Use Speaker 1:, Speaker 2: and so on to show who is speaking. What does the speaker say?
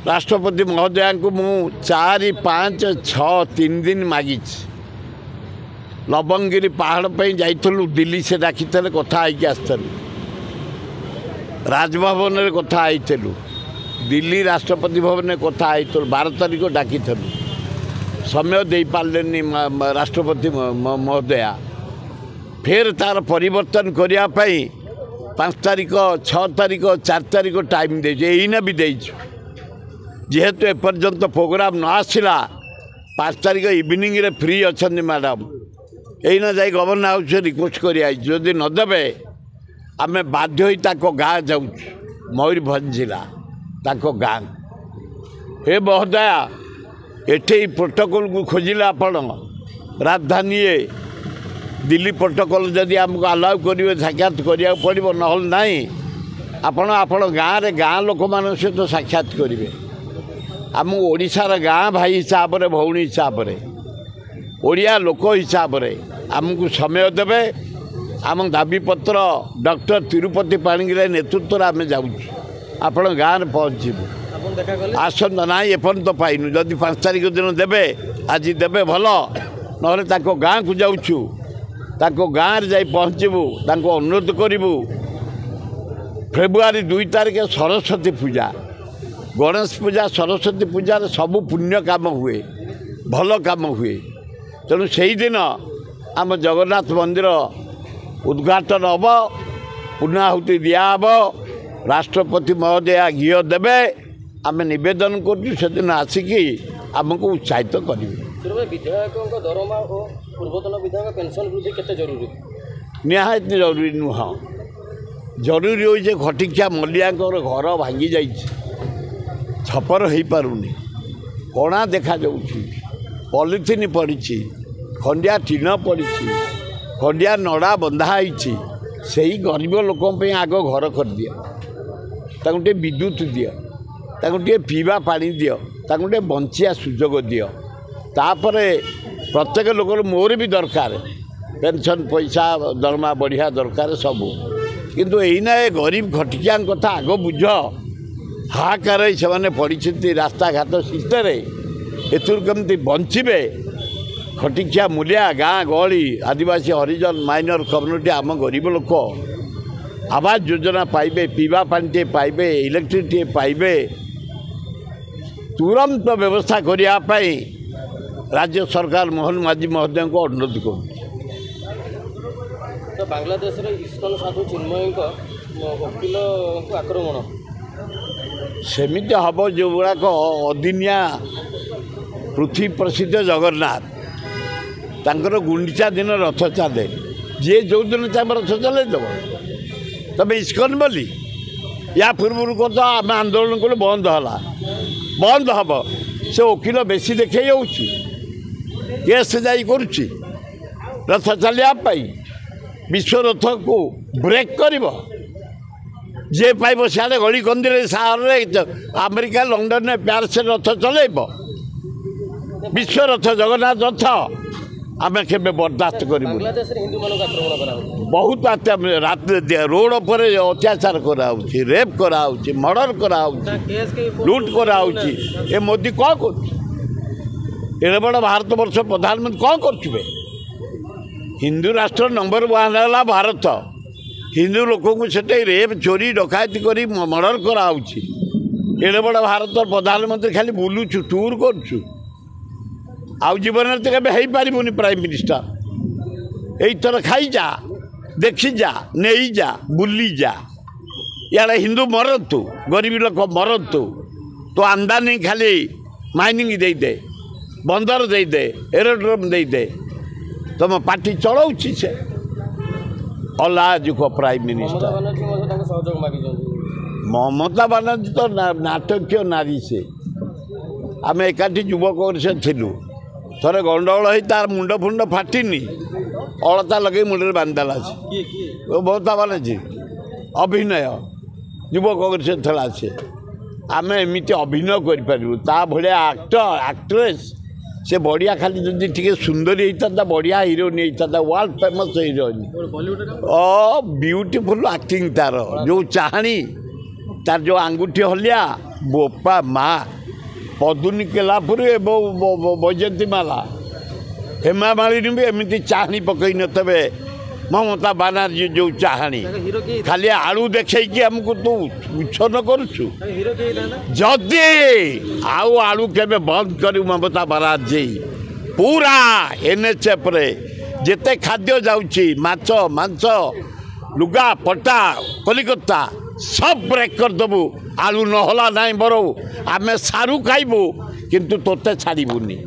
Speaker 1: राष्ट्रपति महोदया को मु 4, 5, 6 3 दिन मागी लवंगिरी पहाड़ पर जाइलु दिल्ली से डाकी कथा आसलु राजभवन में कथा आईलु दिल्ली राष्ट्रपति भवन में कथा आई 12 तारीख डाकी समय दे पारे राष्ट्रपति महोदया फिर तार परिवर्तन करने 5 तारीख 6 तारीख 4 तारीख टाइम देना भी देचु जेहेतु एपर्यंत प्रोग्राम न आसला 5 तारीख इवनिंग रे फ्री अच्छा मैडम यहीना जा गवर्नर हाउस रिक्वेस्ट करी नदेबे आम बाध्य गाँ जाऊँ मयूरभंज जिला गाँ हे महोदया एठे प्रोटोकॉल को खोजिले आपण राजधानी दिल्ली प्रोटोकॉल जदि आमको अलाउ करेंगे साक्षात करा पड़ो ना आपण आपण गाँव में गाँ लोक मान सहित साक्षात करेंगे आम ओडिशार गाँ भाई हिसाब से भौणी हिसाब से ओडिया लोक हिसाब से आमको समय देवे आम दाबीपत्र डॉक्टर तिरुपति पाणिग्राही नेतृत्व आम जाऊँ आपण गाँव में पहुँचू आसंत ना एपर्यंत पाइनु जदि 5 तारीख दिन देवे आज देवे भल ना गाँ को जाऊँ गाँव में जा पहुँचबू अनुरोध करूँ फेब्रुआरी 2 तारीख सरस्वती पूजा गणेश पूजा सरस्वती पूजा सबू पुण्य काम हुए भल काम हुए तेणु से दिन आम जगन्नाथ मंदिर उद्घाटन हम पुनाहुति दिहब राष्ट्रपति महोदया घी देवे आम नवेदन कर आसिकी आमको उत्साहित करेंगे
Speaker 2: विधायकों दरमा और पूर्वतन विधायक पेंशन वृद्धि केते जरूरी
Speaker 1: निहायत जरूरी नुह जरूरी हो घटिकिया मलिया घर भांगी जा छपर हो पारुनी कणा देखा जाऊँगी पॉलिथिन पड़ी खंडिया टीन पड़ी खंडिया नड़ा बंधाई से ही गरीब लोकों आग घर कर दियो टे विद्युत दियो टे पीवा पानी दियो टे बंचिया सुजोग दियो तापर प्रत्येक लोक मोर भी दरकार पेंशन पैसा दरमा बढ़िया दरकार सबू किंतु एना गरीब घटिकिया कथा आग बुझ हाहाकार से पड़ी रास्ता घाट शीतर एमती बचे खटिकिया मूलिया गाँ गहली आदिवासी हरिजन माइनर कम्युनिटी आम गरीब लोक आवास योजना पाइबे पीवा पानी टे पाइबे इलेक्ट्रिक टे पाइबे तुरंत व्यवस्था करने राज्य सरकार मोहन माझी महोदय को अनुरोध कर
Speaker 2: तो बांग्लादेश रे इस्कन साधु चिन्मय वकिल को आक्रमण
Speaker 1: सेमिति हम जो गुड़ाक अदिनिया पृथ्वी प्रसिद्ध जगन्नाथ तांकर गुंडीचा दिन रथ चले जी जो दिन चाहे रथ चल तब इस्कन बोली या पूर्व को तो आम आंदोलन कलु बंद हम से वकिल बेसी देखे केस जाई करुच्ची रथ चलियापाई विश्व रथ को ब्रेक कर जे पाइब सियाड़े गली कंदी सहर अमेरिका लंडन में प्यारिस रथ चलेब विश्व रथ जगन्नाथ रथ आम के बर्दाश्त करूँ बहुत रात रोड पर अत्याचार कराऊँच रेप कराऊँच मर्डर कराऊँच लुट कराऊँच मोदी कौन कर बड़ भारत वर्ष प्रधानमंत्री कौन कर हिंदू राष्ट्र नंबर 1 है भारत हिंदू लोक से रेप चोरी डकायती कर मर्डर कराऊँच एड़े बड़ भारत प्रधानमंत्री खाली बुलुचु टूर करुचु आउ जीवन में तो कभी पारूनी प्राइम मिनिस्टर यही खाई जा देखी जा नहीं जा बुली जा इे हिंदू मरतु गरीब लोक मरतु तो आमदानी खाली माइनिंग दे दे बंदर दे दे एरोड्रोम दे दे तुम पार्टी चलाऊँच से अलाजुक प्राइम मिनिस्टर ममता बनर्जी तो नाटकीय नारी से आम एकाठी युवक से थिलु थरे गंडगोल हो तार मुंड फुंड फाटिनी अलता लगे मुंडे बांधला ममता बनर्जी अभिनय युवक कांग्रेस थला से आम एमती अभिनय कर एक्टर एक्ट्रेस से बढ़िया खाली जब टी सुंदरी होता बढ़िया हिरोइन होता world famous heroine beautiful acting तार जो चाहणी तार जो आंगुठी हलिया बोपा माँ ପଦୁନି କେଲାପୁର ଏବଂ ବୈଜୟନ୍ତୀମାଲା ହେମା ମାଳିନୀ ବି ଏମିତି ଚାହାଣୀ ପକାଇ ନଥିବେ ମମତା ବାନାର୍ଜୀ ଯେଉଁ ଚାହାଣୀ
Speaker 2: ହିରୋ କିଏ
Speaker 1: ଖାଲି ଆଳୁ ଦେଖେଇକି ଆମକୁ ତୁ ଉଚ୍ଛନ କରୁଛୁ
Speaker 2: ହିରୋ କିଏ ହେଇଥାନ୍ତା
Speaker 1: ଯଦି ଆଉ ଆଳୁ କେବେ ବନ୍ଦ କରିବୁ ମମତା ବାନାର୍ଜୀ ପୁରା NHFରେ ଯେତେ ଖାଦ୍ୟ ଯାଉଛି ମାଛ ମାଂସ ଲୁଗା ପଟା କଲିକତା ସବ ବ୍ରେକ୍ କରିଦେବୁ ଆଳୁ ନହେଲା ନାଇଁ ବରଂ ଆମେ ସାରୁ ଖାଇବୁ କିନ୍ତୁ ତୋତେ ଛାଡ଼ିବୁନି।